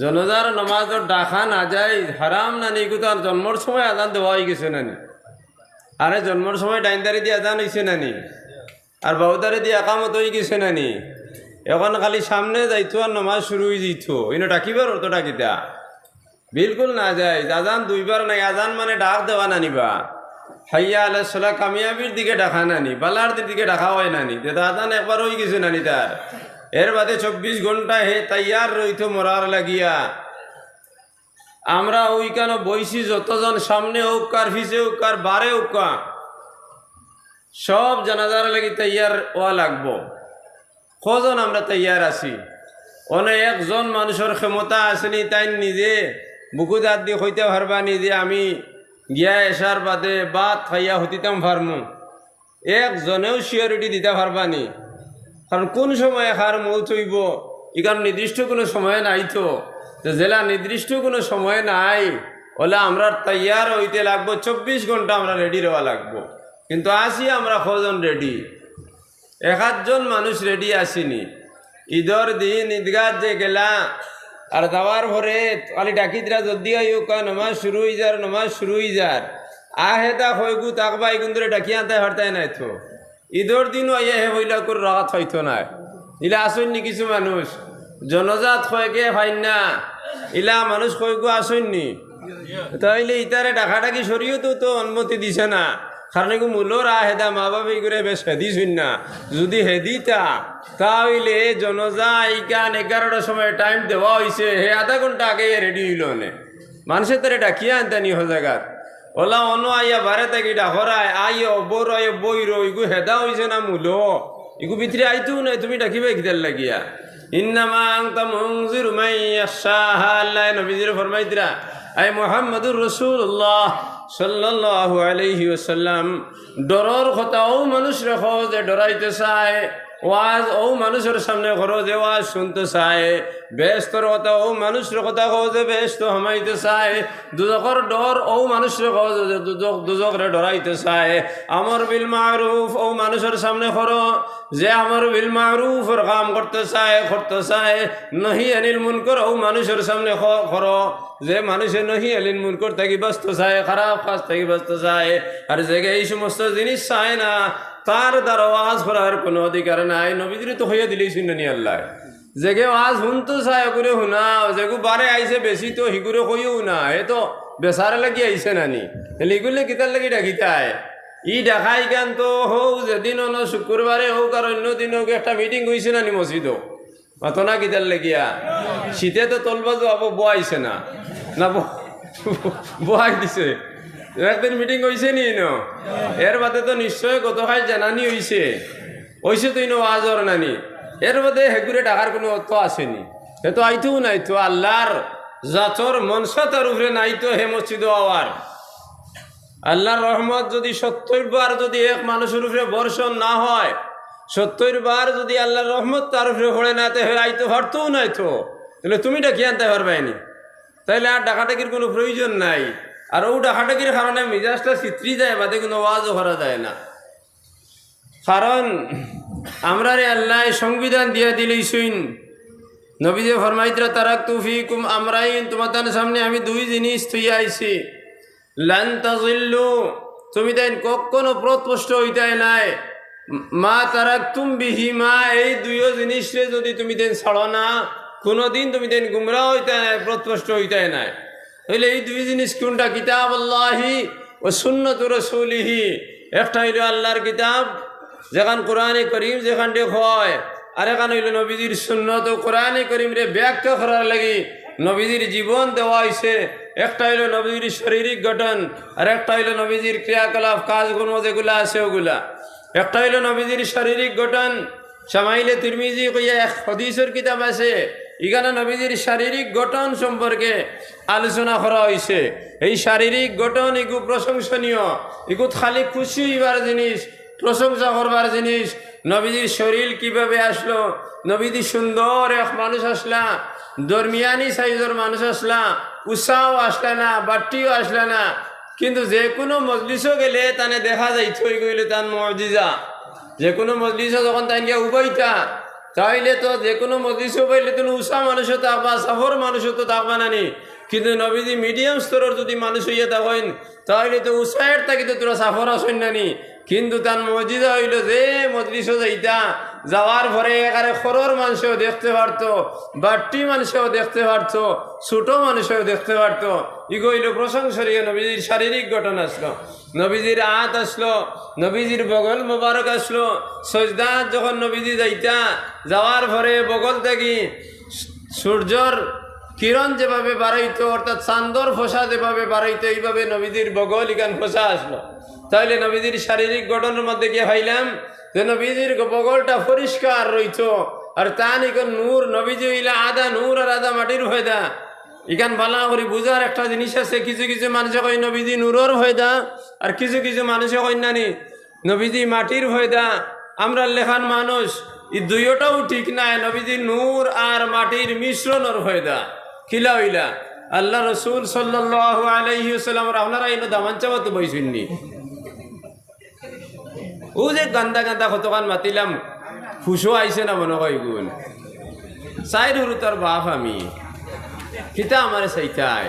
জনজার নমাজর ডাকা না যায় হারাম নানি এগুলো তো আর জন্মর সময় আজান দেওয়া হয়ে গেছে নানি। আরে জন্মর সময় ডাইনদারি দিয়ে আজান হয়েছে নানি, আর বাউদারি দিয়ে একামত হয়ে গেছে নানি। এখন খালি সামনে যাইতো আর নমাজ শুরু হয়ে যেত, ইনো ডাকিবার অত ডাকিতা বিলকুল না যায়। আজান দুইবার নাই, আজান মানে ডাক দেওয়া নানিবা। হাইয়া আলাইহিস সালাহ কামিয়াবির দিকে ডাকা নানি, বালার দিকে ডাকা হয় নানি। যেটা আজান একবার হয়ে গেছে নানি তার, এর বাদে 24 ঘন্টা হে তাইয়ার রইতো মরার লাগিয়া। আমরা ওইখানে বইছি যতজন সামনে হোক কার ফিসে হোক কার বারে হোক কা, সব জানাজার লাগি তৈয়ার ওয়া লাগবো। কজন আমরা তৈয়ার আছি? অনেক একজন মানুষের ক্ষমতা আসেনি তাই নিজে বুকু দাঁত দিয়ে হইতে পারবা নিজে আমি গিয়া এসার বাদে বাদ খাইয়া হতিতাম পারমু, একজনেও সিওরিটি দিতে পারবানি। কারণ কোন সময় কার মৌত হইব এখান নির্দিষ্ট কোনো সময় নাই। তো জেলা নির্দিষ্ট কোনো সময় নাই, ওলা আমরা তৈয়ার হইতে লাগবো 24 ঘন্টা আমরা রেডি রওয়া লাগবো। কিন্তু আসি আমরা কজন রেডি? 1-জন মানুষ রেডি আসিনি। ঈদর দিন ঈদগাহ যে গেলা আর যাওয়ার পরে খালি ডাকিতরা যদি আইকা নমাজ শুরু হয়ে যার, নমাজ শুরু হয়ে যার আহে তা হইগু তাকবা এগুন ধরে ডাকি আনতে হারতাই নাই। তো ঈদর দিনও আইয়া হে হইলা করে রাগাত হইতো না। ইলা আসেননি কিছু মানুষ জনজাত হয়কে হয় না, ইলা মানুষ কয়গু আসেননি। তাইলে ইতারে ডাকাডাকি সরিয়েও তো অনুমতি দিছে না। কারণ এগু মূলর আহেদা মা বাবা করে বেশ হেদিস না। যদি হেদিতা তাহলে জনজা ইকান 11টার সময় টাইম দেওয়া হয়েছে, হে আধা ঘন্টা আগে রেডি হইল নে মানুষের তারে ডাকিয়া আনতানি হ জায়গাত। ওলা অন্য আইয়া বারে থাকি ডাকরায় আইয় বর আইয় বইর ইগু হেদা হয়েছে না মূল ইগু ভিতরে আইতো নাই, তুমি ডাকিবে কিতার লাগিয়া। ইন্নামা আনতা মুনজিরু মান ইয়াশাহ, আল্লাহ নবীজির ফরমাইতরা আই মুহাম্মাদুর রাসূলুল্লাহ সাল্লাল্লাহু আলাইহি ওয়াসাল্লাম। ডরর কথাও মানুষ রেখো যে ডরাইতে চায়, ওয়াজ ও মানুষের সামনে করো যে ওয়াজ শুনতে চায়, বেহেশতর কথা ও মানুষের কথা কও যে বেহেশত হামাইতে চায়, দুজখর ডর ও মানুষের কও যে দুজখরে ডরাইতে চায়। আমর বিল মারুফ ও মানুষের সামনে করো যে আমর বিল মারুফের কাম করতে চায়। নহি আনিল মুনকর ও মানুষের সামনে করো যে মানুষের নহি আনিল মুনকর থাকি ব্যস্ত চায়, খারাপ কাজ থাকি ব্যস্ত চায়। আর যে এই সমস্ত জিনিস চায় না তার দ্বারা ওয়াজ করার কোনো অধিকার নাই। নবীজির তো হইয়া দিলেই শুনি আল্লাহ। যেগে ওয়াজ শুনতে চায় করে শুনাও, যেগু বারে আইছে বেশি তো হিগুরে কইও না, এ তো বেচারে লাগি আইছে নানি। এগুলো কিতার লাগি ডাকিতায় ই দেখাই গান তো হোক যেদিন শুক্রবারে হোক আর অন্য দিন হোক একটা মিটিং হয়েছে নানি মসজিদও মাতো না কিতার লাগিয়া। শীতে তো তলবাজু আবো বোয়াইছে না না বোয়াই দিছে, একদিন মিটিং হয়েছে নি ন, এর বাদে তো নিশ্চয় গতকাল জানানি হয়েছে তো ইনো আজর নানি। এর বাদে হেগুরে ডাকার কোনো অর্থ আসেনি, সে তো আইতেও নাই। তো আল্লাহর জাতর মনসা তার উপরে নাই তো হে মসজিদ আওয়ার। আল্লাহর রহমত যদি 70 বার যদি এক মানুষের উপরে বর্ষণ না হয়, 70 বার যদি আল্লাহর রহমত তার উপরে হয়ে না তে আইতে পারতেও নাই। তো তাহলে তুমি ডাকি আনতে পারবাইনি, তাইলে আর ডাকাডাকির কোনো প্রয়োজন নাই। আর ও ডাকাডাকির কারণে মিজাজটা চিত্রি যায়, বাদে কোনো ওয়াজও করা যায় না। কারণ আমরা রে আল্লাহ সংবিধান দিয়ে দিলেই শুন নবীজি ফরমাইতরা তারাকতু ফিকুম আমরাইন, তোমাদের সামনে আমি 2 জিনিস তুই আইছি লান তাযিল্লু, তুমি দেন কখনো প্রতপষ্ট হইতাই নাই। মা তারাকতুম বিহিমা, এই 2 জিনিসে যদি তুমি দেন ছাড়ো না কোনোদিন তুমি দেন গুমরাহ হইতাই নাই, প্রতপষ্ট হইতাই নাই। হইলে এই 2 জিনিস কোনটা? কিতাবুল্লাহি ও সুন্নাতু রাসূলিহি। একটা হইল আল্লাহর কিতাব যেখান কোরআনে করিম যেখান হয়, আর এখান হইল নবীজির সুন্নত ও কোরআনে করিম রে ব্যাখ্যা করার লাগি নবীজির জীবন দেওয়া হয়েছে। একটা হইল নবীজির শারীরিক গঠন, আর একটা হইল নবীজির ক্রিয়াকলাপ কাজগুলো যেগুলো আছে ওগুলা। একটা হইল নবীজির শারীরিক গঠন, শামাইলে তিরমিজি কইয়া এক হাদিসের কিতাব আছে, এখানে নবীজির শারীরিক গঠন সম্পর্কে আলোচনা করা হয়েছে। এই শারীরিক গঠন এগু প্রশংসনীয়, এগু খালি খুশি হইবার জিনিস, প্রশংসা করবার জিনিস। নবীজির শরীর কিভাবে আসলো, নবীজি সুন্দর এক মানুষ আসলা, দরমিয়ানি সাইজের মানুষ আসলা, উৎসাহ আসলা না, বাট্টিও আসলা না, কিন্তু যে কোনো মজলিসও গেলে তানে দেখা যাইতো এগুলো তার মুজিজা। যে কোনো মজলিসে যখন তাই গিয়া উবাইতা তাইলে তো যে কোনো মজলিসও পাইলে তুমি উষা মানুষও থাকবা, সাফর মানুষও তো থাকবা নানি। কিন্তু নবীজি মিডিয়াম স্তরের যদি মানুষ হইয়া থাকেন তাহলে তো উৎসাহের থাকি তো তোরা সাফর আসেন নানি। কিন্তু তার মসজিদে হইল যে মজলিসও যাইতা, যাওয়ার পরে একারে খরর মানুষও দেখতে পারতো, বাট্টি মানুষও দেখতে পারতো, ছোট মানুষও দেখতে পারতো। ইগো হইল প্রশংসনীয় নবীজির শারীরিক ঘটনা আসলো, নবীজির হাত আসলো, নবীজির বগল মোবারক আসলো। সজদাত যখন নবীজি যাইতা, যাওয়ার পরে বগল থেকে সূর্যর কিরণ যেভাবে বাড়াইতো, অর্থাৎ চান্দর ফোসা যেভাবে বাড়াইতো, এইভাবে নবীজির বগল ইখান ফোসা আসলো। তাইলে নবীজির শারীরিক গঠনের মধ্যে গিয়ে ভাইলাম যে নবীজির বগলটা পরিষ্কার রইতো, আর তান ইখন নূর, নবীজি হইলা আধা নূর আর আধা মাটির ফয়দা। ইখান ভালো করে বুঝার একটা জিনিস আছে, কিছু কিছু মানুষে কই নবীজি নূরের ফয়দা, আর কিছু কিছু মানুষে কই নানি নবীজি মাটির ফয়দা। আমরা লেখান মানুষ এই দুইটাও ঠিক নাই, নবীজি নূর আর মাটির মিশ্রণের ফয়দা। খিলা হইলা আল্লাহ রসুল সাল্লাল্লাহু আলাইহি ওয়াসাল্লাম আপনারা ইনো দামান চাওয়াতে বইছেননি। ও যে গান্দা গান্দা কতক্ষণ মাতিলাম, খুশো আইছে না মনে হয় গুণ চাই ধরু তার বাপ আমি কিতা আমার চাইতাই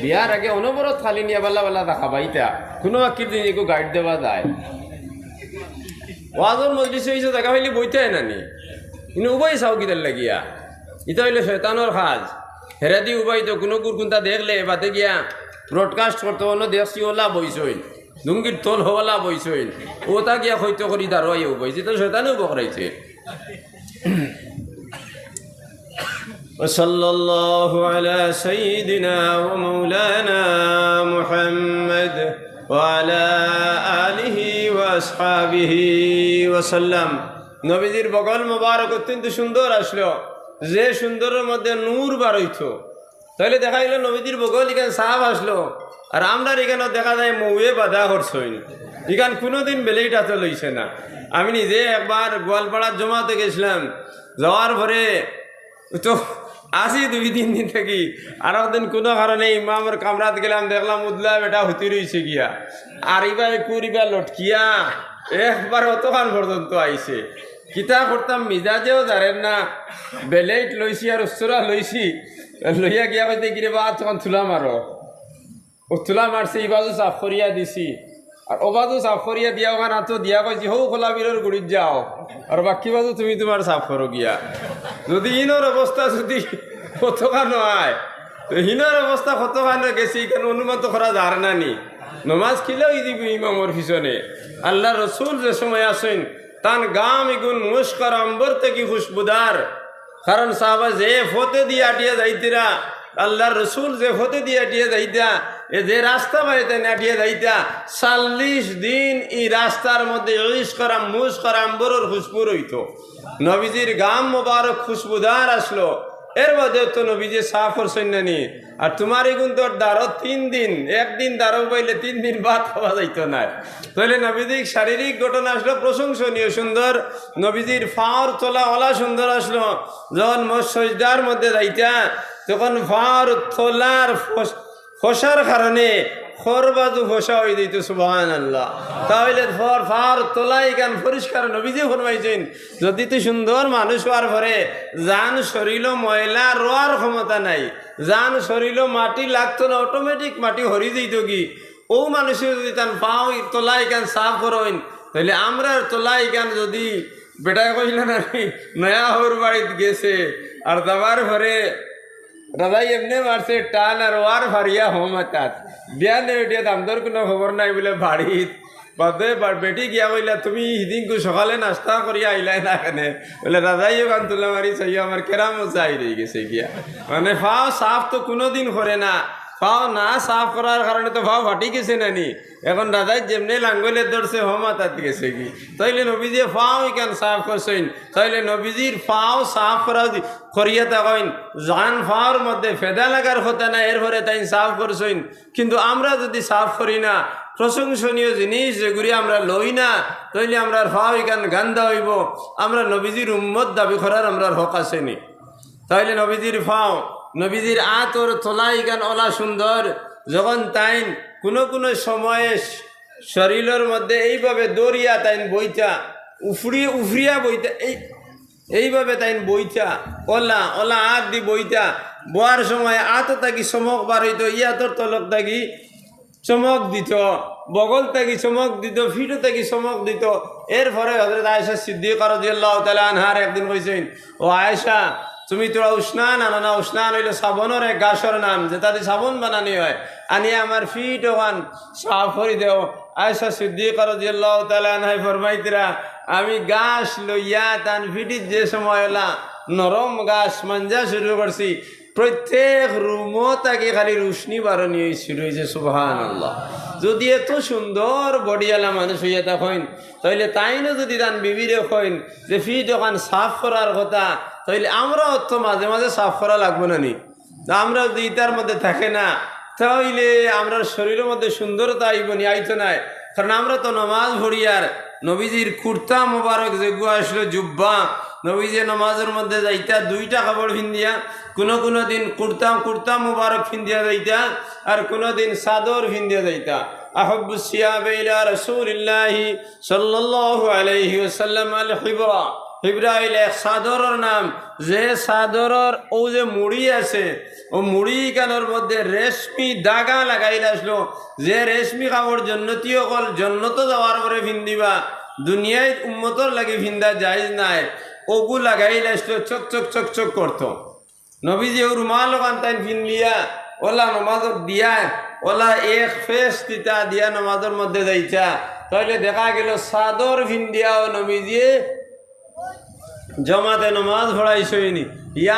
বিয়ার আগে অনবরত খালি নিয়ে বাল্লা বাল্লা দেখা পাইতা, কোনো আকির দিন একটু গাইড দেওয়া যায়। ওয়াজর মজলিস হয়েছে দেখা পাইলে বইতে নানি, কিন্তু উবাই চাও কিতার লাগিয়া, ইটা হইলে শয়তানোর কাজ। হেরা দি উবাই তো কোনো কুরকুন্তা দেখলে বাদে গিয়া ব্রডকাস্ট করতে অন্য দেখছি ওলা বইসইন, লুঙ্গির তোল হওয়ালা বইসইন, ওটা গিয়া হইতো করি দাঁড়াই বইছে, তো শয়তানেও বকরাইছে। وصلى الله على سيدنا ومولانا محمد وعلى آله وأصحابه وسلم। নবীজির বগল মোবারক অত্যন্ত সুন্দর আসলো, যে সুন্দরের মধ্যে নূর বার হইতো। তাহলে দেখা গেল নবীজির বগল এখানে সাহাব আসলো, আর আমরা এখানে দেখা যায় মৌয়ে বাধা করছইন, এখান কোনোদিন বেলেইটা তো লইছে না। আমি নিজে একবার গোয়ালপাড়ার জমাতে গেছিলাম, যাওয়ার পরে তো আসি 2-3 দিন থাকি, আর একদিন কোনো কারণে ইমামের কামরাত গেলাম, দেখলাম উদলা বেটা হতি রয়েছে গিয়া, আর ইবার কুড়িবার লটকিয়া একবার অতখান পর্যন্ত আইছে। কিতা করতাম মিজাজেও জানেন না, বেলেট লইছি আর উচ্চরা লইছি, লইয়া গিয়া কইতে গিরে বা তখন তুলা মারো, ও তুলা মারছে, এই বাজু সাফ করিয়া দিছি, আর ও বাজু সাফ করিয়া দিয়া ওখান হাতো দিয়া কইছি হৌ খোলা বিলের গুড়িত যাও, আর বাকি বাজু তুমি তোমার সাফ করো গিয়া। যদি ইনোর অবস্থা যদি কতখান হয়, তো হিনোর অবস্থা কতখান গেছে এখানে অনুমত করা যার না নি। নমাজ খিলেও দিবি ইমামর পিছনে। আল্লাহ রসুল যে সময় আসেন তান গাম এগুন মুস্কর আম্বর থেকে খুশবুদার, কারণ সাহাবা যে ফতে দিয়ে আটিয়া যাইতিরা, আল্লাহর রসুল যে ফতে দিয়ে আটিয়া যাইতা, এ যে রাস্তা বাড়িতে আটিয়া যাইতা, 40 দিন এই রাস্তার মধ্যে মুস্কর আম্বরের খুশবু রইত। নবীজির গাম মোবারক খুশবুদার আসলো, এর মধ্যে তো নবীজি সাফ করছেন নানি। আর তোমার এগুন তোর দাঁড়ো 3 দিন, একদিন দাঁড়ো পাইলে 3 দিন ভাত খাওয়া যাইত না। তাহলে নবীজির শারীরিক ঘটনা আসলো প্রশংসনীয় সুন্দর, নবীজির ফাওর তোলা ওলা সুন্দর আসলো। যখন সজদার মধ্যে যাইতা তখন ফাওর তোলার ফসার কারণে খরবাজু ফসা হয়ে দিত, সুবহানাল্লাহ। তাহলে ফার তোলাই গান পরিষ্কার নবীজি ফরমাইছেন, যদি তুই সুন্দর মানুষ হওয়ার পরে জান শরীর ময়লা রোয়ার ক্ষমতা নাই, জান শরীর মাটি লাগতো না, অটোমেটিক মাটি হরি যেত কি, ও মানুষের যদি তার পাও তোলাই গান সাফ করেন, তাহলে আমরা তোলাই গান যদি বেটায় কইলেন আমি নয়া হর বাড়িতে গেছে আর দাবার ঘরে দাদাই এমনি মারছে টান আর ওয়ার ভারিয়া হোমাতাত বিয়া নেটিয়া দামদর কোনো খবর নাই বলে বাড়িত বাদে বেটি গিয়া বললা তুমি হিদিনকু সকালে নাস্তা করিয়া আইলাই না কেনে, বলে দাদাইও গান তুলা মারি চাই আমার কেরামো চাই রয়ে গেছে গিয়া। মানে ফাও সাফ তো কোনোদিন করে না, ফাও না সাফ করার কারণে তো ফাও ফাটি গেছে নানি। এখন দাদাই যেমনি লাঙ্গলের ধরছে হোমাতাত গেছে কি, তাইলে নবীজি ফাও ইকান সাফ করছেন। তাইলে নবীজির ফাও সাফ করা করিয়া থাকেন, জান ফাওয়ার মধ্যে ফেদা লাগার কথা না, এরপরে তাই সাফ করছেন। কিন্তু আমরা যদি সাফ করি না, প্রশংসনীয় জিনিস যেগুলি আমরা লই না, তাইলে আমরা ফাও ইকান গান্দা হইব, আমরা নবীজির উম্মত দাবি করার আমরা হক আসেনি। তাইলে নবীজির ফাও, নবীজির আতর তোলা ইকান ওলা সুন্দর। যখন তাইন কোনো কোনো সময়ে শরীরের মধ্যে এইভাবে দৌড়িয়া তাইন বইটা উফরিয়া বইটা এইভাবে তাই বইটা ওলা ওলা আত দি বইটা বোয়ার সময় আত থাকি চমক বার হইতো ইয়াতর তলক থাকি চমক দিত, বগল থাকি চমক দিত, ফিটো থাকি চমক দিত। এরপরে হযরত আয়েশা সিদ্দিকা রাদিয়াল্লাহু তাআলা আনহার একদিন কইছেন, ও আয়েশা তুমি তোরা উস্নান আনো না, উস্নান হইল সাবনের এক গাছর নাম যেটা দিয়ে সাবন বানানি হয়, আনিয়ে আমার ফিট ওখান সাফ করে দেও। আয়েশা সিদ্দিকা রাদিয়াল্লাহু তাআলা আনহা ফরমাইতরা, আমি গাছ লইয়া তান ফিটির যে সময় হলা নরম গাছ মাঞ্জা শুরু করছি, প্রত্যেক রুমও তাকে খালি রুশনি বারণী শুরু হয়েছে। সুবহানাল্লাহ। যদি এত সুন্দর বডিয়ালা মানুষ হইয়া থাকেন, তাইলে তাইনও যদি তান বিবিরে কইন যে ফিট ওখান সাফ করার কথা, তাইলে আমরাও তো মাঝে মাঝে সাফ করা লাগবে না নি? আমরা যদি ইটার মধ্যে থাকে না, তাইলে আমরা শরীরের মধ্যে সুন্দরতা আইবনি, আইতো নাই। কারণ আমরা তো নমাজ ভরিয়ার নবীজির কুর্তা মোবারক যেগু আসলো জুব্বা, নবীজি নমাজের মধ্যে যাইতা দুইটা কাপড় ফিন্দিয়া, কোনো দিন কুর্তা মুবারক ফিন্দিয়া যাইতা, আর কোনো দিন চাদর ফিন্দিয়া যাইতা। আহব্বু সিয়াবে ইলা রাসূলিল্লাহি সাল্লাল্লাহু আলাইহি ওয়াসাল্লাম আল হিবরা। হিবরা হইল এক চাদরের নাম, যে চাদরের ও যে মুড়ি আছে, ও মুড়ি কানের মধ্যে রেশমি দাগা লাগাইলে আসলো, যে রেশমি কাপড় জন্নতীয় কল জন্নত যাওয়ার পরে ফিন্দিবা, দুনিয়ায় উম্মতর লাগি ফিন্দা জায়েজ নাই, ওগু লাগাইলে আসলো চক চক চক চক করতো। নবীজি ও রুমাল কান্তাইন ফিনলিয়া ওলা নমাজত দিয়া, ওলা এক ফেস দিতা দিয়া নমাজের মধ্যে যাইতা, তাহলে দেখা গেল চাদর ফিন্দিয়াও নবীজি জমাতে নমাজ পড়াইছইনি।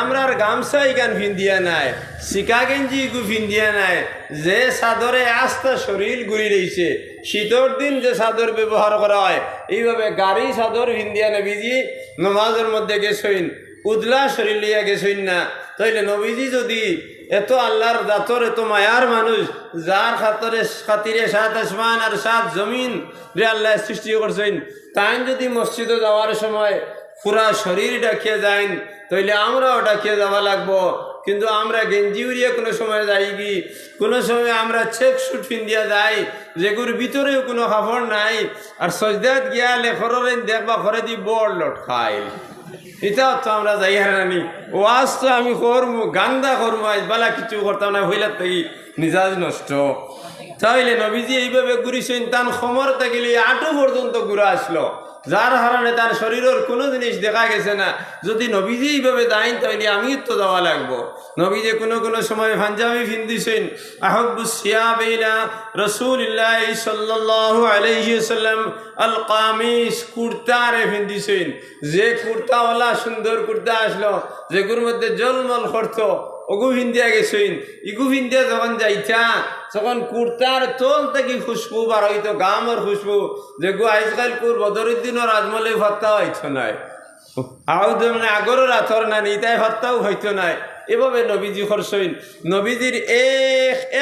আমরার গামছা ইকান ফিন্দিয়া নাই, সিকা গেঞ্জি ইগু ফিন্দিয়া নাই, যে চাদরে আস্তা শরীর ঘুরি রয়েছে। শীতর দিন যে চাদর ব্যবহার করা হয়, এইভাবে গাড়ি চাদর ফিন্দিয়া নবীজি নমাজের মধ্যে গেছইন, উদলা শরীর লিয়া গেছইন না। তাইলে নবীজি যদি এত আল্লাহর জাতর এত মায়ার মানুষ, যার খাতিরে 7 আসমান আর 7 জমিন রে আল্লাহ সৃষ্টি করছেন, তাই যদি মসজিদে যাওয়ার সময় পুরা শরীর ডাকিয়ে যাইন, তাইলে আমরাও ডাকিয়ে যাওয়া লাগবো। কিন্তু আমরা গেঞ্জি উড়িয়ে কোনো সময় যাই কি, কোনো সময় আমরা চেক শুট ফিন্দিয়া যাই, যেগুর ভিতরেও কোনো কাপড় নাই, আর সজদাত গিয়া লেখরেন দেখবা ঘরে দি বড় লট খাই। এটাও তো আমরা যাই হারানি। ওয়াজ তো আমি করবো, গান্দা করবো, আজ বালা কিছু করতাম না, হইলার থেকে নিজাজ নষ্ট। তাইলে নবীজি এইভাবে ঘুরিছেন, তান সমর থাকিলে আঁটু পর্যন্ত ঘুরা আসলো, যার হারানে তার শরীরের কোনো জিনিস দেখা গেছে না। যদি নবীজি এইভাবে যাইন, তাইলে আমিও তো যাওয়া লাগবো। নবীজি কোনো সময় পাঞ্জাবি ফিন্দিছেন। আহব্বু সিয়াবে ইলা রাসূলিল্লাহি সাল্লাল্লাহু আলাইহি ওয়াসাল্লাম আল কামিস, কুর্তারে ফিন্দিছেন। যে কুর্তাওয়ালা সুন্দর কুর্তা আসলো, যেগুর মধ্যে জলমল করতো, ওগু ফিন্দিয়া গেছেন। ইগু ফিন্দিয়া যখন যাইতা, তখন কুর্তার তোল থেকে খুশবু বার হইতো, গামর খুশবু, যেগু আজকাল কুর বদরুদ্দিনের আজমলে ভাত্তা হইতো নাই, মানে আগরও রাথর না নি, তাই ভাত্তাও হইতো নাই। এভাবে নবীজি করছেন। নবীজির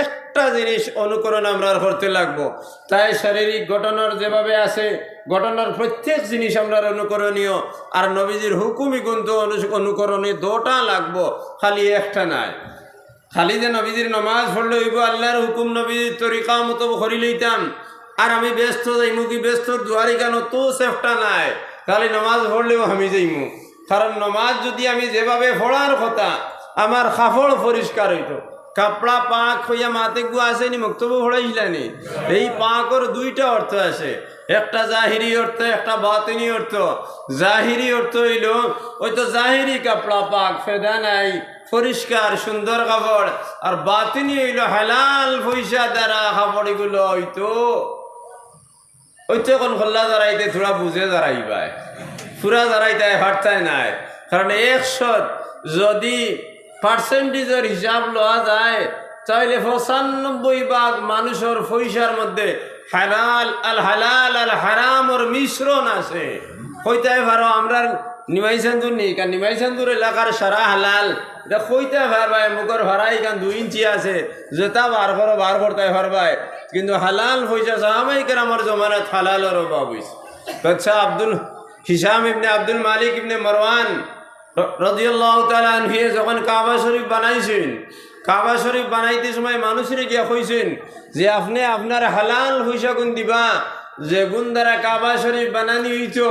একটা জিনিস অনুকরণ আমরা করতে লাগবো। তাই শারীরিক ঘটনার যেভাবে আছে, ঘটনার প্রত্যেক জিনিস আমরা অনুকরণীয়, আর নবীজির হুকুমই কিন্তু অনুকরণীয়, দুটা লাগবো, খালি একটা নাই। খালি যে নবীজির নমাজ পড়লে হইব, আল্লাহর হুকুম নবীজির তরিকা মতো করি লইতাম, আর আমি ব্যস্ত যাইমু কি ব্যস্ত দুয়ারি কেন, তো চেষ্টা নাই। খালি নমাজ পড়লেও আমি যাইমু, কারণ নমাজ যদি আমি যেভাবে পড়ার কথা, আমার কাপড় পরিষ্কার হইতো, কাপড়া পাক হইয়া মাতে গু আসেনি, মক্তব্য পড়াইছিলানি। এই পাকর দুইটা অর্থ আছে, একটা জাহিরি অর্থ, একটা বাতিনি অর্থ। জাহিরি অর্থ হইল ওই তো জাহিরি কাপড়া পাক, ফেদা নাই, পরিষ্কার সুন্দর কাপড়। আর বাতিনি হইল হালাল পয়সা দ্বারা কাপড়গুলো হইতো, ওই তো এখন খোল্লা দাঁড়াইতে থোড়া বুঝে দাঁড়াইবায়, পুরা দাঁড়াইতে হারতায় নাই। কারণ 100 যদি পার্সেন্টেজের হিসাব লওয়া যায়, তাহলে 95% মানুষের পয়সার মধ্যে হালাল আল হারামর মিশ্রণ আছে। কইতে পারো আমরা নিমাইচান্দুর নেই, কারণ নিমাইচান্দুর এলাকার সারা হালাল, এটা কইতে পারবাই, মুখর ভাড়াই কান 2 ইঞ্চি আছে, যেটা বার করতে পারবাই। কিন্তু হালাল পয়সা সাহাবায়ে কেরামের জমানাত হালালের অভাব হইছে। আচ্ছা, হিশাম ইবনে আব্দুল মালিক ইবনে মারওয়ান রাদিয়াল্লাহু তাআলা আনহু যখন কাবা শরীফ বানাইছেন, কাবা শরীফ বানাইতে সময় মানুষের গিয়া কইছেন যে আপনি আপনার হালাল পয়সা গুণ দিবা, যে গুণ দ্বারা কাবা শরীফ বানানি হইতো,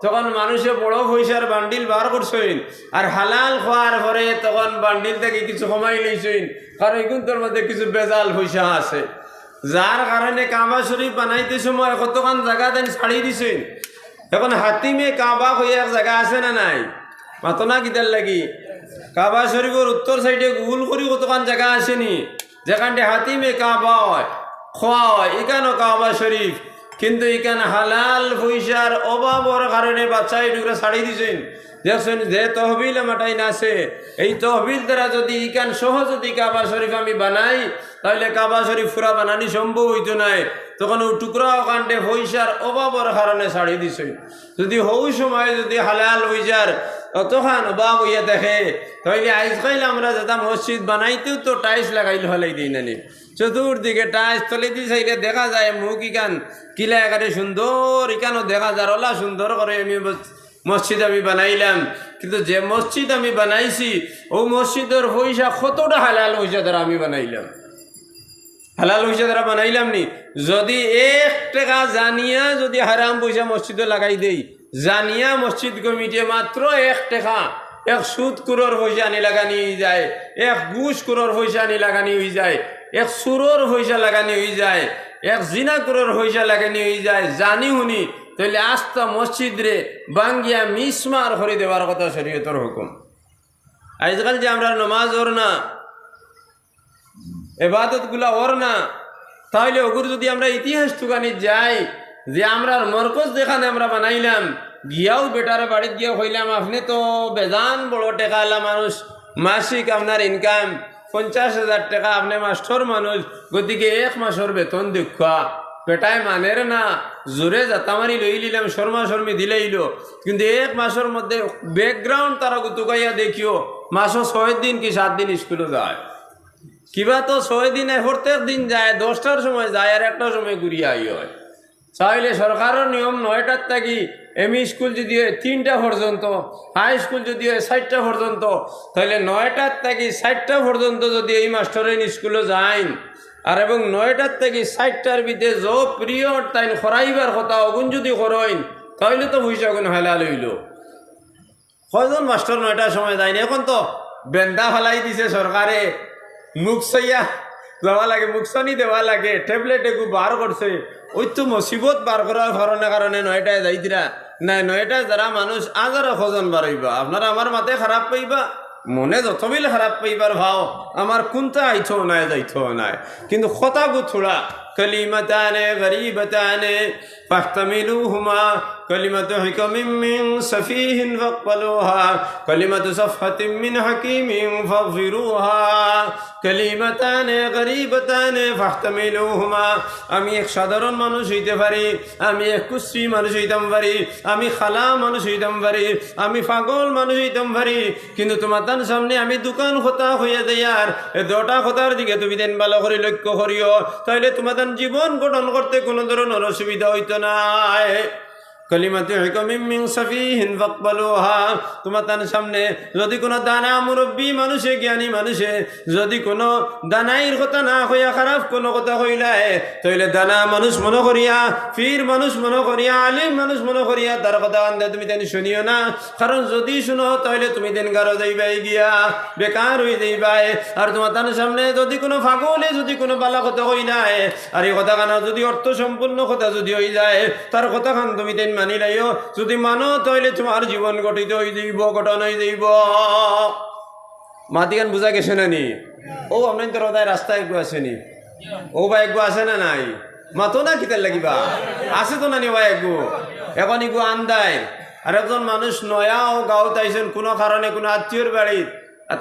তখন মানুষে বড় পয়সার বান্ডিল বার করছেন আর হালাল খাওয়ার পরে তখন বান্ডিল থেকে কিছু কমাই লইছেন, কারণ এগুলোর মধ্যে কিছু বেজাল পয়সা আছে, যার কারণে কাবা শরীফ বানাইতে সময় কতক্ষণ জায়গা দেন ছাড়ি দিছেন। এখন হাতিমে কাবা হয়ে এক জায়গা আছে না নাই, মাতো না কিতার লাগি কাবা শরীফের উত্তর সাইডে গুগল করি কতক্ষণ জায়গা আসেনি, যেখানটা হাতিমে কাবা হয় খোয়া হয়, এখানেও কাবা শরীফ, কিন্তু এখানে হালাল পয়সার অভাবের কারণে বাচ্চা এটুকরা ছাড়ি দিছেন। দেখছেন যে তহবিল মাটাই না আছে, এই তহবিল দ্বারা যদি ইকান সহ যদি কাবা শরীফ আমি বানাই, তাহলে কাবা শরীফ পুরা বানানি সম্ভব হইতো নাই। তখন ও টুকরা কাণ্ডে পয়সার অভাবের কারণে ছাড়ি দিছেন। যদি হৌ সময় যদি হালাল পয়সার অতখান অভাব হইয়া দেখে, তাহলে আজকাল আমরা যেটা মসজিদ বানাইতেও তো টাইলস লাগাইল হলাই দিই নানি, চতুর্দিকে টাইলস তলে দিয়ে চাইলে দেখা যায় মুখ ইকান কিলা একারে সুন্দর, ইকানও দেখা যায় ওলা সুন্দর করে আমি মসজিদ আমি বানাইলাম, কিন্তু যে মসজিদ আমি বানাইছি ও মসজিদের পয়সা কতটা হালাল পয়সা দ্বারা আমি বানাইলাম, হালাল পয়সা দ্বারা বানাইলাম নি। যদি 1 টাকা জানিয়া যদি হারাম পয়সা মসজিদে লাগাই দেই, জানিয়া মসজিদ কমিটি মাত্র 1 টাকা, 1 সুদ কুরোর পয়সা আনি লাগানি হয়ে যায়, 1 ঘুষ কুরোর পয়সা আনি লাগানি হয়ে যায়, 1 সুরোর পয়সা লাগানি হয়ে যায়, 1 জিনা কুরোর পয়সা লাগানি হয়ে যায়, জানি শুনি, তাহলে আস্তা মসজিদ রে বাঙ্গিয়া মিসমার করে দেওয়ার কথা শরীয়তের হুকুম। আজকাল যে আমরা নমাজ ওর না, এবাদত গুলা ওর না, তাহলে ওগুর যদি আমরা ইতিহাস টুকানি যাই যে আমরা মরকজ যেখানে আমরা বানাইলাম, গিয়াও বেটার বাড়িতে গিয়া হইলাম আপনি তো বেজান বড় টেকা আলা মানুষ, মাসিক আপনার ইনকাম 50,000 টাকা, আপনি মাস্টর মানুষ, গতিকে 1 মাসের বেতন দেখা বেটায় মানের না, জোরে জাতামারি লই লিলাম, শর্মা শর্মি দিলেইল, কিন্তু 1 মাসের মধ্যে ব্যাকগ্রাউন্ড তারা গুতুকাইয়া দেখিও মাসও 6 দিন কি 7 দিন স্কুলে যায়, কিবা তো 6 দিনে প্রত্যেক দিন যায়, 10টার সময় যায় আর 1টার সময় ঘুরিয়ে আই হয়। চাইলে সরকারের নিয়ম 9টার থাকি এমই স্কুল যদি হয় 3টা পর্যন্ত, হাই স্কুল যদি হয় 4টা পর্যন্ত, তাহলে 9টার থাকি 4টা পর্যন্ত যদি এই মাস্টারের স্কুলে যাইন আর এবং 9টার থেকে 4টার ভিতরে যে পিরিয়ড তাই খরাইবার কথা অগুন যদি করইন, তাহলে তো পয়সা গুণ হালাল হইল। কয়জন মাস্টার 9টার সময় যায়নি, এখন তো বেন্দা ফেলাই দিছে সরকারে, মুখ চাইয়া যাওয়া লাগে, মুখসানি দেওয়া লাগে, ট্যাবলেট এগু বার করছে, ওই তো মুসিবত বার করার কারণে 9টায় যাইতিরা না, 9টায় যারা মানুষ আজারা খোঁজন বাড়াইবা, আপনারা আমার মাথায় খারাপ পাইবা, মনে যতবিল খারাপ পাইবার ভাও আমার কোনটা আইথো নাই যাইথো নাই, কিন্তু কথা গুথুড়া কলিমাতানে গরিবতানে ফাহতামিলুহুমা কলিমাতু হিকমিম মিন সফিহিন ফাকবালুহা কলিমাতু সফহাতিম মিন হাকিমিন ফাগফিরুহা কলিমাতানে গরিবতানে ফাহতামিলুহুমা। আমি এক সাধারণ মানুষ হইতে পারি, আমি এক কুশ্রী মানুষ হইতাম পারি, আমি খালা মানুষ হইতাম পারি, আমি পাগল মানুষ হইতাম পারি, কিন্তু তোমার সামনে আমি দোকান কথা হইয়া যাই আর 2টা কথার দিকে তুমি দেন ভালো করে লক্ষ্য করিও, তাহলে তোমাদের জীবন গঠন করতে কোনো ধরনের অসুবিধা হইতো না। কলিমাতু হিকমিম মিন সফিহিন ফাকবালুহা, তোমার সামনে যদি কোনো দানা মুরব্বী মানুষে, জ্ঞানী মানুষে যদি কোনো দানাইর কথা না হইয়া খারাপ কোনো কথা হইলায়, তাহলে দানা মানুষ মনে করিয়া, ফির মানুষ মনে করিয়া, আলিম মানুষ মনে করিয়া তার কথা আন্দা তুমি তেন শুনিও না, কারণ যদি শুনো তাহলে তুমি তেন গারো যাইবাই গিয়া বেকার হয়ে যাইবাই। আর তোমার সামনে যদি কোনো ফাগলে যদি কোনো বালা কথা হইলায়, আর এই কথা খানা যদি অর্থ সম্পূর্ণ কথা যদি হয়ে যায়, তার কথা খান তুমি তেন মানি লাইও, যদি মানো তাহলে তোমার জীবন গঠিত হয়ে যাইব, গঠন হয়ে যাইব। মাতিগান বুঝা গেছে না নি? ও আপনার তোর রাস্তায় একটু আসেনি, ও বা একগু আছে না নাই? মাতো না কিতার লাগিবা আছে তো নানি ভাই একগু, এখন ইগু আন্দায়। আর একজন মানুষ নয়াও গাঁও তাইছেন কোনো কারণে কোনো আত্মীয়র বাড়ির,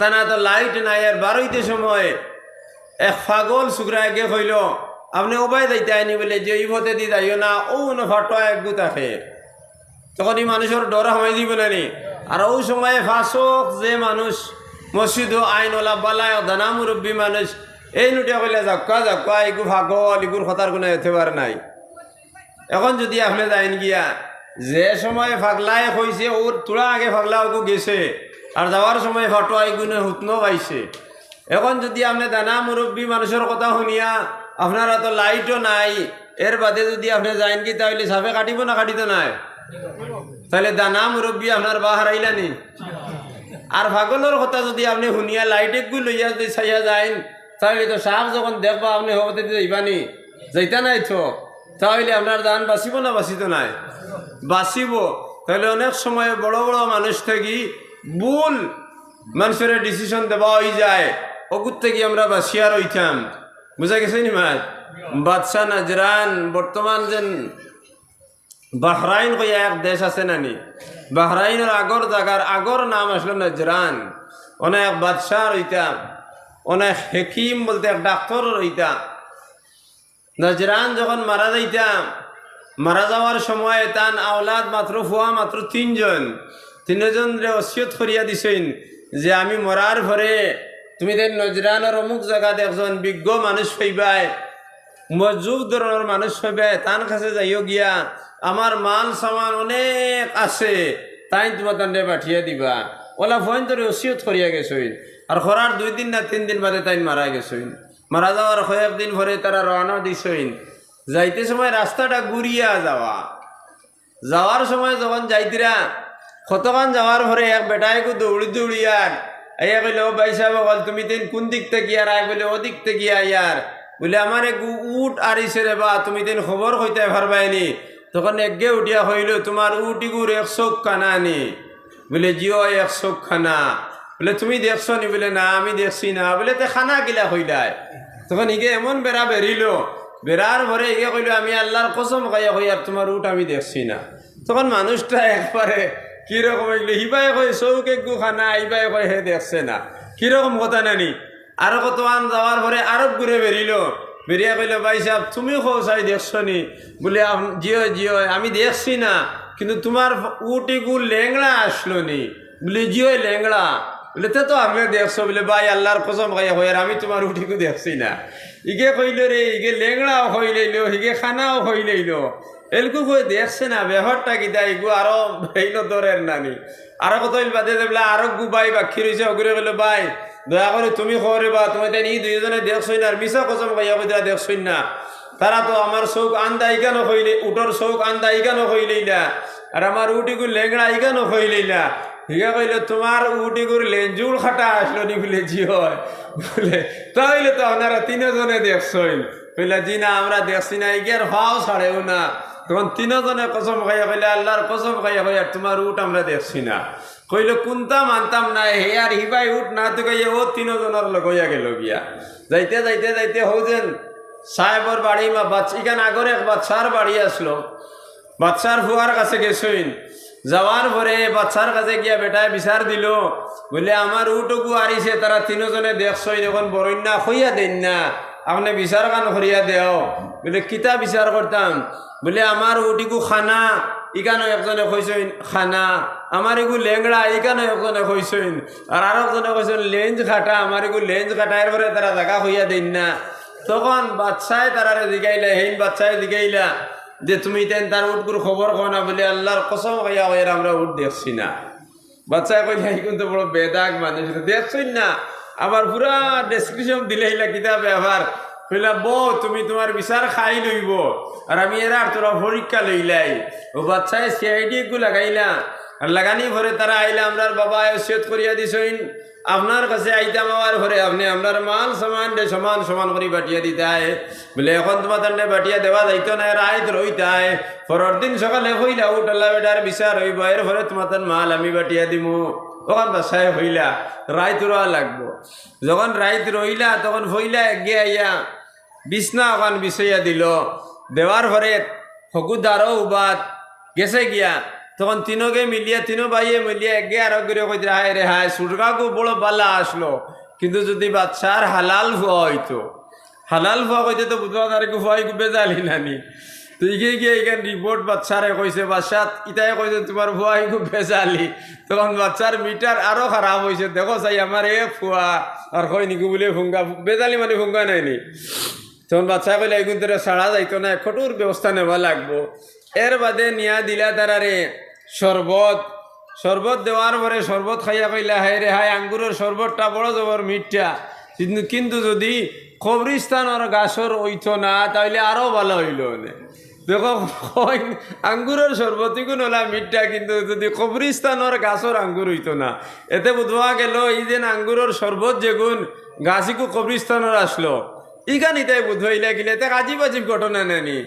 তা না তো লাইট নাই, আর 12তে সময় এক পাগল শুক্রা এগে হইল আপনি ওবাই যাইতে আইনি বলে যে এই ভতে দি যাইও না, ও ফাটো একগু থাকে, তখন এই মানুষের ডর হামাই দিব নানি। আর ওই সময় ফাঁসক যে মানুষ মসজিদ আইনওয়ালা বালায় দানা মুরব্বী মানুষ, এই নুটিয়া কইলে যাক্কা যাক্কা এগু পাগল, এগুর কথার কোনো এতে পার নাই। এখন যদি আপনি যাইন গিয়া যে সময় ফাগলায় হয়েছে ওর তোরা আগে ফাগলা ওগু গেছে, আর যাওয়ার সময় ফাটো আইগুনে হুতনো পাইছে। এখন যদি আপনি দানা মুরব্বী মানুষের কথা শুনিয়া আপনারা তো লাইটও নাই, এর বাদে যদি আপনি যাইন কি তাহলে সাপে কাটিব না কাটিত নাই? তাহলে দানা মুরব্বী আপনার বা হারাইলানি। আর পাগলের কথা যদি আপনি শুনিয়া লাইট একগু লইয়া যদি চাইয়া যাইন, তাহলে তো সাপ যখন দেখবা আপনি হবতে যাইবানি, যাইতা নাই তো, তাহলে আপনার দান বাঁচিব না বাঁচিত নাই? বাঁচিব। তাহলে অনেক সময় বড় বড় মানুষ থেকে ভুল মানুষের ডিসিশন দেওয়া হয়ে যায়, অগুর থেকে আমরা বাঁচিয়া রইতাম। বুঝা গেছে নি মাছ? বাদশাহ নাজরান বর্তমান যেন বাহরাইন কইয়া এক দেশ আছে নানি, বাহরাইনের আগর জায়গার আগর নাম আসলো নাজরান। অনেক বাদশাহ রইতাম, অনেক হেকিম বলতে এক ডাক্তার রইতাম। নাজরান যখন মারা যাইতাম, মারা যাওয়ার সময় তান আওলাদ মাত্র ফুয়া মাত্র তিনজন ওসিয়ত করিয়া দিছেন যে আমি মরার পরে তুমি দেন নজরানের অমুক জায়গাতে একজন বিজ্ঞ মানুষ পাইবাই, মজুব ধরনের মানুষ পাইবাই, তার কাছে যাইও গিয়া আমার মাল সামান অনেক আছে, তাই তোমার তান্ডে পাঠিয়ে দিবা। ওলা ফোন ধরে ওসিয়ত করিয়া গেছইন। আর খরার 2 দিন না 3 দিন বাদে তাই মারা গেছইন। মারা যাওয়ার কয়েকদিন পরে তারা রওনা দিছইন। যাইতে সময় রাস্তাটা ঘুরিয়া যাওয়ার সময় যখন যাইতিরা কতক্ষণ যাওয়ার পরে এক বেটাইকে দৌড়িয়ার আইয়া কইলে, ও ভাই সাহেব বল তুমি দিন কোন দিক থেকে আর আয়? বলে ও দিক থেকে আইয়ার। বলে আমার এক উট আরিছে রে বা, তুমি দিন খবর কইতে পারবাইনি? তখন একগে উঠিয়া হইল, তোমার উটিগুর 100 খানা নি? বলে জিও 100 খানা। বলে তুমি দেখছো নি? বলে না আমি দেখছি না। বলে তে খানা গিলা কইলায়? তখন ইগে এমন বেড়া বেরিল, বেড়ার পরে ইগে কইল আমি আল্লাহর কসম খাইয়া কই আর তোমার উট আমি দেখছি না। তখন মানুষটা একবারে কিরকম এগুলো, হিবাই কয় চৌকে গু খানা, ইবাই কয় হে দেখছে না, কিরকম কথা নানি। আরো কতক্ষণ যাওয়ার পরে আরো ঘুরে বেরিল, বেরিয়া কইল ভাই সাহেব তুমি চাই দেখছো নি? বলে জিও আমি দেখছি না, কিন্তু তোমার উটিগু লেংড়া আসলো নি? বলে জিও লেংড়া। বলে তো আপনি দেখছো? বলে ভাই আল্লাহর কসম খাইয়া কই আর আমি তোমার উটিগু দেখছি না। ইগে কইল রে ইগে লেংড়াও হইলেইল, হিগে খানাও হইলেইল, এলকু কই দেখছে না, ব্যাপারটা কি তাই গু আরো হইল দরের নানি। আরো কত বাদে বলে আরো গু ভাই বাকি রয়েছে, অগুরে বলে ভাই দয়া করে তুমি খবরে বা তুমি তাই ই 2জনে দেখছই না, আর মিশা কসম খাইয়া কই তারা দেখছই না। তারা তো আমার চৌক আন্দা ইগানো হইলে, উটর চৌক আন্দা ইগানো হইলেইলা, আর আমার উটিগুর লেংড়া ইগানো হইলেইলা। হিগা কইলে তোমার উটিগুর লেঞ্জুর খাটা আসলো নি? বলে জি হয়। বলে তাইলে তো আপনারা 3জনে দেখছই? কইলা জি না আমরা দেখছি না, ইগার হাও ছাড়েও না। তখন 3জনে কসম খাইয়া কইলে আল্লাহর কসম খাইয়া কই আর তোমার উট আমরা দেখছি না। কইল কোনটা মানতাম না, হে আর হিবাই উঠ না তো কইয়া ও 3জনের লোক হইয়া গেল গিয়া। যাইতে যাইতে যাইতে হৌছেন সাহেবর বাড়ি বা এখানে আগরে এক বাচ্চার বাড়ি আসলো। বাচ্চার ফুয়ার কাছে গেছইন। যাওয়ার পরে বাচ্চার কাছে গিয়া বেটায় বিচার দিল, বলে আমার উটুকু আরিছে, তারা 3জনে দেখছই, যখন বরণ্যা হইয়া দেন না, আপনি বিচার কান করিয়া দেও। বলে কিতা বিচার করতাম? বলে আমার উটিকু খানা, ইকানো একজনে কইসইন খানা, আমার এগু লেংড়া, ইকানো একজনে কইসইন, আর একজনে কইসইন লেঞ্জ খাটা, আমার এগু লেঞ্জ খাটা। এরপরে তারা জায়গা হইয়া দেন না। তখন বাচ্চায় তারারে জিগাইলা, হেইন বাচ্চায় জিগাইলা যে তুমি তেন তার উটগুর খবর কো না? বলে আল্লাহর কসম খাইয়া কই আমরা উট দেখছি না। বাচ্চায় কইলা এই কিন্তু বড় বেদাগ মানুষ, দেখছই না? আবার পুরা ডেসক্রিপশন দিলেইলা কিতাব ব্যবহার কইলা বউ তুমি তোমার বিচার খাই লইব, আর আমি এরা তোরা পরীক্ষা লইলাই। ও বাচ্চায় সিআইডি গু লাগাইলা, আর লাগানি ভরে তারা আইলা, আমরার বাবা ওসিয়ত করিয়া দিছইন আপনার কাছে আইতাম, আমার ঘরে আপনি আপনার মাল সামান সমান সমান করে বাটিয়া দিতে হয়। বলে এখন তোমার তান্ডে বাটিয়া দেওয়া যাইতো না, রাইত রইতে হয়। পরের দিন সকালে হইলা উঠাল্লা বেটার বিচার হইব, এর ঘরে তোমার তার মাল আমি বাটিয়া দিমু। ওখান বাসায় হইলা রাইত রোয়া লাগবো। যখন রাইত রইলা তখন হইলা এগে আইয়া বিছনা ওখান বিছাইয়া দিল। দেওয়ার ঘরে হকুদারও উবাদ গেছে গিয়া, তখন 3গে মিলিয়া 3 ভাইয়ে মিলিয়া এগে আরো করে কইতে হায় রে হায় সুরগাগু বড় বালা আসলো। কিন্তু যদি বাচ্চার হালাল ফুয়া হইতো, হালাল ফুয়া কইতে তো বুধবার তারিখ ফুয়াই বেজালি নানি। তো ইগে গিয়ে এখান রিপোর্ট বাচ্চারে কইছে, বাচ্চা ইটাই কইছে তোমার ফুয়াই খুব বেজালি। তখন বাচ্চার মিটার আরো খারাপ হয়েছে, দেখো চাই আমার এ ফুয়া আর কই নিকু বলে ফুঙ্গা বেজালি মানে ফুঙ্গা নাইনি। তখন বাচ্চা কইলে এই কিন্তু ছাড়া যাইতো না, কঠোর ব্যবস্থা নেওয়া লাগবো। এর বাদে নিয়া দিলা তারারে শরবত দেওয়ার পরে শরবত খাইয়া কইলা হায় রে হায় আঙ্গুরের শরবতটা বড় জবর মিঠা, কিন্তু যদি কবরিস্তানের গাছর ওইতো না তাহলে আরো ভালো হইল। দেখো কইন আঙ্গুরের শরবতিগুণ হলা মিঠা, কিন্তু যদি কবরিস্তানের গাছর আঙ্গুর হইতো না। এতে বুধবা গেল এই যে আঙ্গুরের শরবত যেগুন গাছিকু কবরিস্তানের আসলো, ইখানি তাই বুধ হইলে গেলে তে আজিব আজিব ঘটনা নেনি।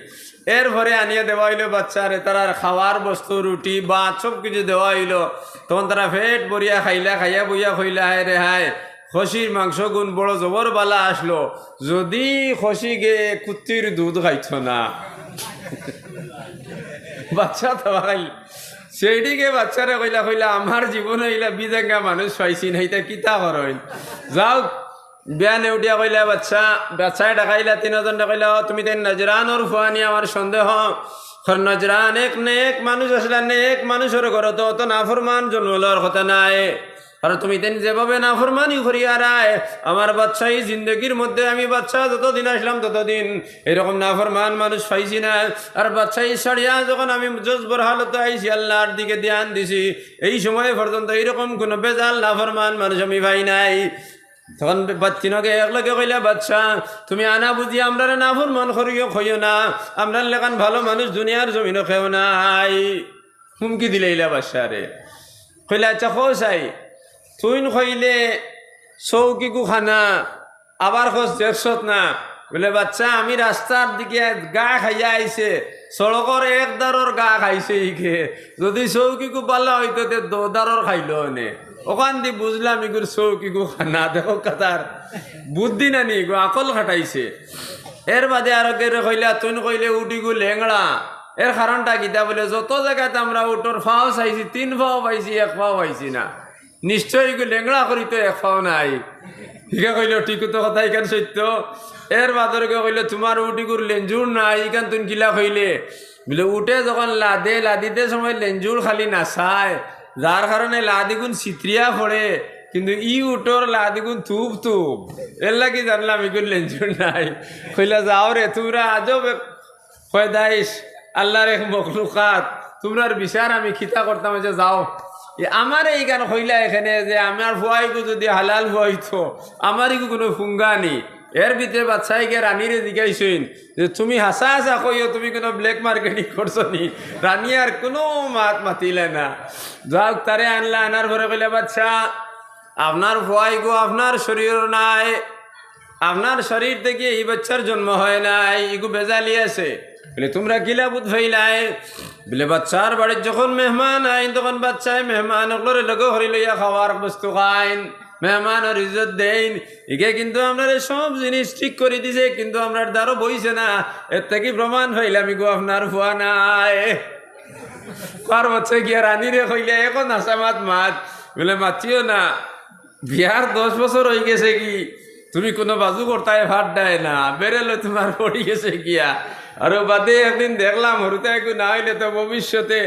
এরপরে আনিয়ে দেওয়া হইলো বাচ্চারে, তারা খাওয়ার বস্তু রুটি ভাত সব কিছু দেওয়া হইলো। তখন তারা পেট ভরিয়া খাইলা, খাইয়া বইয়া খইলা হায় রে হায় খসির মাংস গুণ বড় জবর বালা আসলো। যদি খসি গে কুত্তির দুধ খাইছ না, বাচ্চা তো খাইল সেইদিকে বাচ্চারা কইলা কইলা আমার জীবন হইলা বিদেঙ্গা মানুষ পাইছি না, এটা কিতা করেন যাও। বিয়ানে উঠিয়া কইলা বাচ্চায় ডাকাইলা, 3 জন ডাকাইলা, তুমি তাই নজরানোর ফুয়ানি আমার সন্দেহ। নজরান এক নেক মানুষ আসলে নেক মানুষের ঘর তো অত নাফরমান জন্মলার কথা নাই। আর তুমি তেন যেভাবে নাফরমানি করিয়া রায় আমার বাচ্চাই জিন্দগির মধ্যে, আমি বাচ্চা যতদিন আসলাম ততদিন এরকম নাফরমান মানুষ পাইছি না। আর বাচ্চাই ছাড়িয়া যখন আমি জজবর হালতে আইছি, আল্লাহর দিকে ধ্যান দিছি, এই সময় পর্যন্ত এইরকম কোনো বেজাল নাফরমান মানুষ আমি পাই নাই। তখন বাচ্চিনকে একলগে কইলা, বাচ্চা তুমি আনা বুঝি আমরা নাফরমান করিও খইও না, আমরা লেখান ভালো মানুষ দুনিয়ার জমিনও খেও নাই। হুমকি দিলেইলা বাচ্চারে। কইলা আচ্ছা খো চাই তুই কইলে চৌকিকু খানা আবার খোঁজ দেখছত না। বলে বাচ্চা আমি রাস্তার দিকে গা খাইয়া আইছে, সড়কর এক দারর গা খাইছে ইকে, যদি চৌকিকু পাল্লা হইতো তে 2 দারর খাইলো নে। ওখান দিয়ে বুঝলাম ইগুর চৌকিকু খানা। দেখো কাতার বুদ্ধি না নি গো, আকল খাটাইছে। এর বাদে আরো কে কইলা, তুই কইলে উঠিগু লেংড়া। এর কারণটা কিতা বলে, যত জায়গাতে আমরা উঠোর ফাও চাইছি, 3 ফাও পাইছি, 1 ফাও পাইছি না। নিশ্চয়ই লেংড়া করি তো 1 ফাও নাই। ঠিক কইল ঠিক তো কথা, এখান সত্য। এর বাদরকে কইলে তোমার উঠিগুর লেঞ্জুর নাই, ইখান তুই কিলা কইলে বলে উঠে যখন লাদিতে সময় লেঞ্জুর খালি নাচায়, যার কারণে লাদিগুন চিত্রিয়া পড়ে, কিন্তু ই উঠোর লাদিগুন তুপ তুপ। এর লাগি জানলাম ইগুর লেঞ্জুর নাই। কইলা যাও রে তোমরা আজব ফয়দাইস আল্লাহর এক মখলুকাত, তোমরার বিচার আমি খিতা করতাম যে যাও। আমার এই গান কইলা এখানে যে আমার ফুয়াইগু যদি হালাল ফুয়াইতো, আমারই কোনো ফুঙ্গা নি। এর ভিতরে বাচ্চাইকে রানীরে জিজ্ঞাসেন যে তুমি হাসা হাসা কইও তুমি কোনো ব্ল্যাক মার্কেটিং করছো নি? রানী আর কোনো মাত মাতিলে না। যাক তারে আনলা, আনার পরে কইলে বাচ্চা আপনার ফুয়াইগু আপনার শরীর নাই, আপনার শরীর থেকে এই বাচ্চার জন্ম হয় নাই, ইগু বেজালি আছে। বলে তোমরা কিলা বুধ ভাইলাই? বলে বাচ্চার বাড়ির যখন মেহমান আইন তখন বাচ্চায় মেহমান ওগুলোর লগে হরি লইয়া খাওয়ার বস্তু খাইন, মেহমানের ইজ্জত দেন। একে কিন্তু আমরা সব জিনিস ঠিক করে দিছে, কিন্তু আমরা দ্বারও বইছে না। এর থেকে প্রমাণ হইলাম ইগো আপনার ফুয়া নাই। কার বাচ্চা গিয়া রানীরে কইলে এখন আসামাত মাত। বলে মাতিও না, বিয়ার 10 বছর হয়ে গেছে কি তুমি কোনো বাজু করতায় ভাত দেয় না, বেরেলো তোমার পড়ি গেছে গিয়া। আরো বাদে একদিন দেখলাম হরুতে না হইলে তো ভবিষ্যতে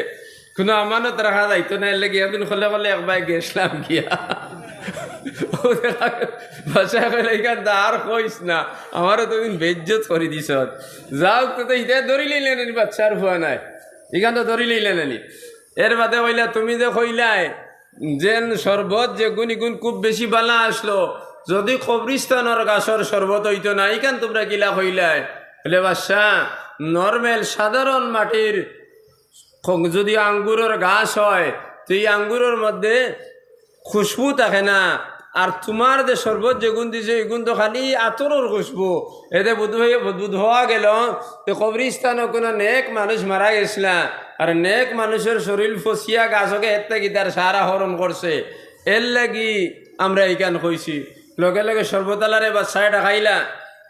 কোনো আমানত রাখা যাইতো না। এর লাগে একদিন খলে খলে একবার গেছিলাম গিয়া, বাসা কইলে এখান আর কইস না, আমারও তো দিন বেজ্জত করে দিস। যাও তো ইটা ধরি লইলেন বাচ্চার ভুয়া নাই, এখান তো ধরি লইলেন। এর বাদে কইলা তুমি যে কইলাই যেন শরবত যে গুণ গুণ খুব বেশি বালা আসলো, যদি কবরিস্তানের গাছর শরবত হইতো না, এখান তোমরা কিলা কইলাই? বলে বাদশা নর্মেল সাধারণ মাটির যদি আঙ্গুরের গাছ হয় তো এই আঙ্গুরের মধ্যে খুশবু থাকে না। আর তোমার যে শরবত যে গুণ দিছে এই গুণ তো খালি আতরের খুশবু। এতে বুধ হওয়া গেল তো কবরিস্তানও কোনো নেক মানুষ মারা গেছিলা, আর নেক মানুষের শরীর ফসিয়া গাছকে এর থেকে তার সারা হরণ করছে। এর লাগি আমরা এইখান কইছি। লগে লগে সর্বতালারে বাচ্চায়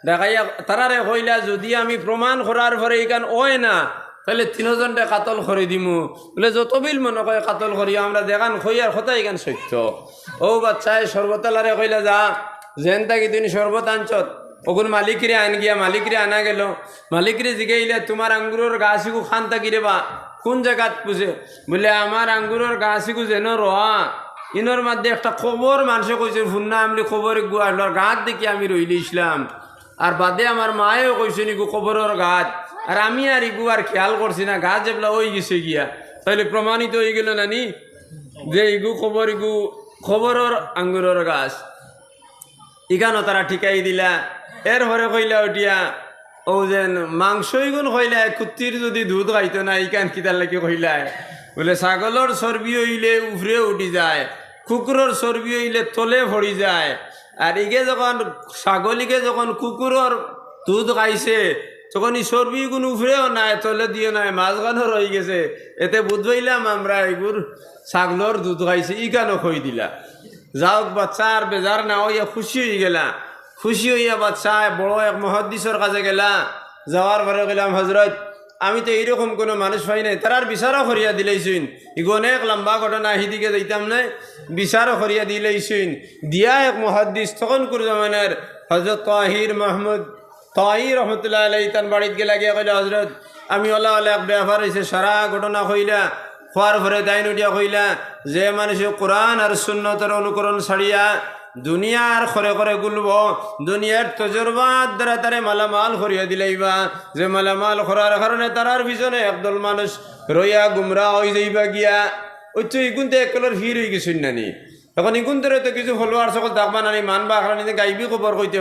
ডাকাইয়া তারারে কইলা যদি আমি প্রমাণ করার পরে এইখান ওয় না তাহলে 3 জনটা কাতল করে দিমু। বলে যত বিল মনে কয় কাতল করি, আমরা দেখান খইয়ার কথা এখান সত্য। ও বাচ্চায় সর্বতালারে কইলা যা যেন তাকি তুমি শরবত আনছত, ওগুন মালিকরে আন গিয়া। মালিকরে আনা গেল, মালিকরে জিগাইলে তোমার আঙ্গুরের গাছিগু খান তাকি রে বা কোন জায়গাত পুষে? বলে আমার আঙ্গুরের গাছিগু যেন রহা ইনোর মধ্যে একটা খবর মানুষে কইছে ফুন্না আমলি খবর গুয়ার গাছ দেখি আমি রইলি ইসলাম। আর বাদে আমার মায়েও কইছে নিগু খবরের গাছ, আর আমি আর ইগু আর খেয়াল করছি না, গাছ যেগুলা ওই গেছে গিয়া। তাহলে প্রমাণিত হয়ে গেল নানি যে ইগু খবরের আঙ্গুরের গাছ। ইখানো তারা ঠিকাই দিলা। এর হরে কইলা উঠিয়া ও যেন মাংসই গুণ কইলায় কুত্তির যদি দুধ খাইতো না ইকান কিতার লাগি কইলায় বলে ছাগলের চর্বি হইলে উফরে উঠি যায়, কুকুরের চর্বি হইলে তলে ভরি যায়। আর ইগে যখন ছাগলিকে যখন কুকুরের দুধ খাইছে তখন এই চর্বি কোনো উফরেও নাই, তলে দিয়ে নাই, মাঝখানে রয়ে গেছে। এতে বুঝবাইলাম আমরা এগুর ছাগলের দুধ খাইছে ইকানো খই দিলা। যাওক বাচ্চা আর বেজার না হইয়া খুশি হয়ে গেলা। খুশি হইয়া বাচ্চা বড় এক মহাদ্দিসের কাছে গেলা। যাওয়ার পরে গেলাম, হজরত আমি তো এইরকম কোনো মানুষ পাই নাই, তারার বিচারও করিয়া দিলেইছুন। ইগো অনেক লম্বা ঘটনা, হিদিকে যাইতাম নাই, বিচারও করিয়া দিলেইছুন। দিয়া এক মহাদ্দিস তখন কোন জমানের হজরত তাহির মাহমুদ তাহির রহমতুল্লাহ আলাই তার বাড়িতে গেলা গিয়া কইলা, হজরত আমি ওলা ওলা এক ব্যাপার হয়েছে, সারা ঘটনা কইলা। খোয়ার ভরে দাইন উঠিয়া কইলা যে মানুষে কোরআন আর সুন্নতের অনুকরণ ছাড়িয়া দুনিয়ার খরে খরে গুলব, দুনিয়ার তজরবার দ্বারা তারে মালামাল করিয়া দিলাইবা। যে মালামাল করার কারণে তারার পিছনে একদল মানুষ রইয়া গুমরা হয়ে যাইবা গিয়া। ওই তো ইগুনতে একলের ভিড় হয়ে গেছুন নানি। এখন ইগুনতে তো কিছু ফলোয়ার সকল থাকবা নানি, মানবা আখড়া গাইবি খবর কইতে